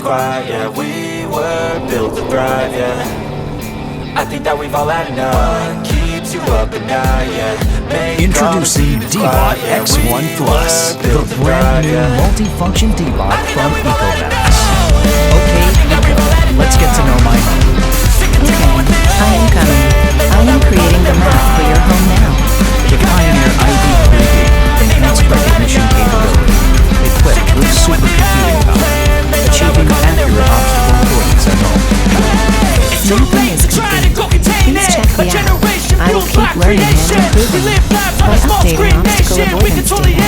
remains quiet, yeah. We were built to thrive, yeah. I think that we've all had enough. What keeps you up at night, yeah. Introducing DEEBOT X1 Plus, the brand new multifunction DEEBOT from ECOVACS. Okay, let's get to know my home. Okay, I am coming. I am creating the map for your home now. The Pioneer ID 3D, enhanced recognition capability, equipped with supercomputing power, achieving accurate obstacle avoidance at home. Mapping is complete. Please check the app. I will keep learning and improving by updating obstacle avoidance data.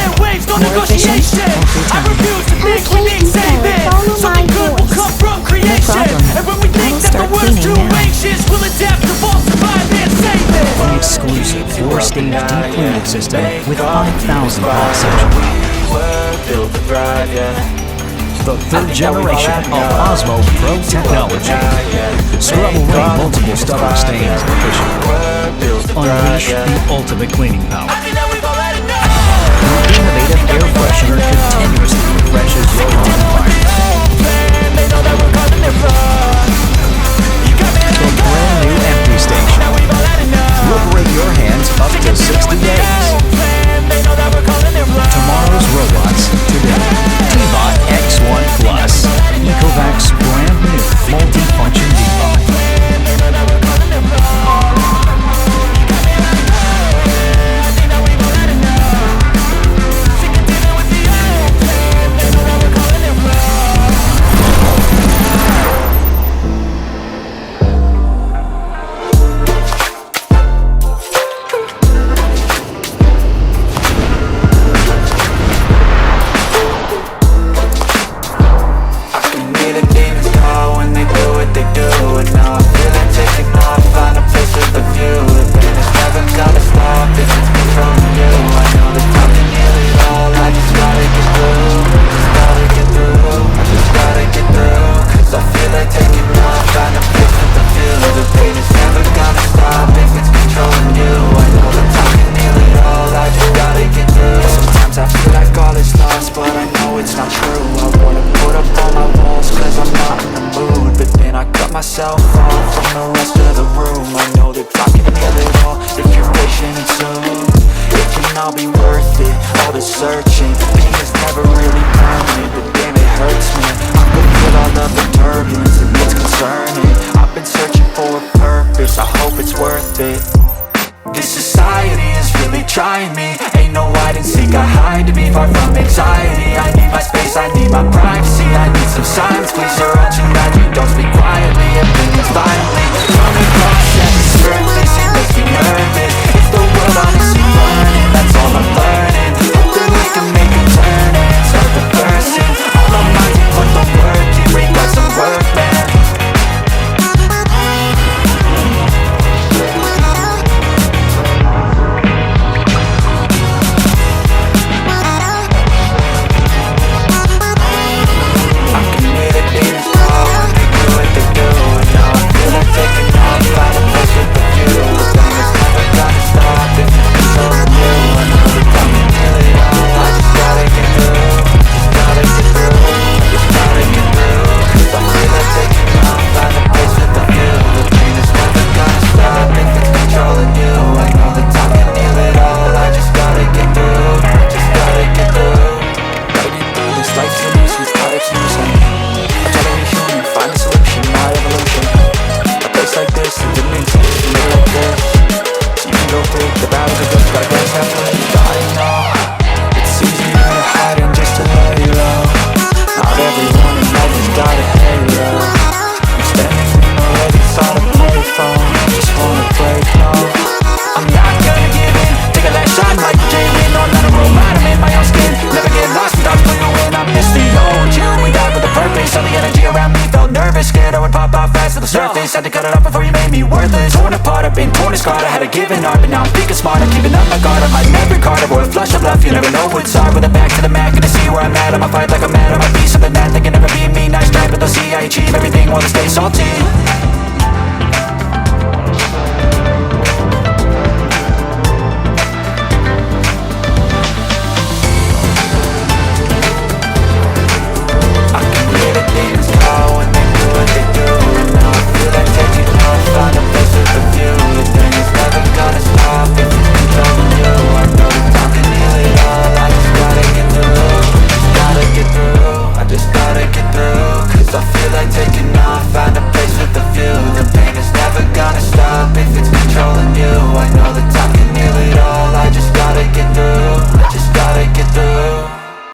More efficient every time. Okay, so follow my voice. No problem. I will start cleaning now. An exclusive 4-stage deep cleaning system with 5,000 watt sections. The third generation of Osmo Pro technology. Scrub away multiple stubborn stains efficiently. Unleash the ultimate cleaning power. The innovative air freshener continuously refreshes your home environment. The brand new empty station. Liberate your hands up to 60 days. Tomorrow's robots today. DEEBOT X1 Plus. ECOVACS brand new multi-function DEEBOT. Myself off from the rest of the room. I know that I can heal it all if you're patient and soon. It can all be worth it, all the searching. Pain is never really permanent, but damn it hurts me. I'm good with all of the turbulence and it's concerning. I've been searching for a purpose, I hope it's worth it. This society is really trying me. Ain't no hide and seek, I hide to be far from anxiety. I need my space, I need my privacy. I need some silence, please, or else you imagine. Don't speak quietly, opinions violently coming across at the surface, it makes me nervous. It's the world honestly burning, that's all I'm learning. Hoping we can make a turn and start the person. All my mind, you put the work in, we got some work, man. Surface, had to cut it off before you made me worthless. Torn apart, I've been torn and scarred. I had a given art, but now I'm thinking smart. I'm keeping up my guard, I might never card. I wore a flush of love, you never know what's hard. With a back to the mat, gonna see where I'm at. I'ma fight like I'm mad.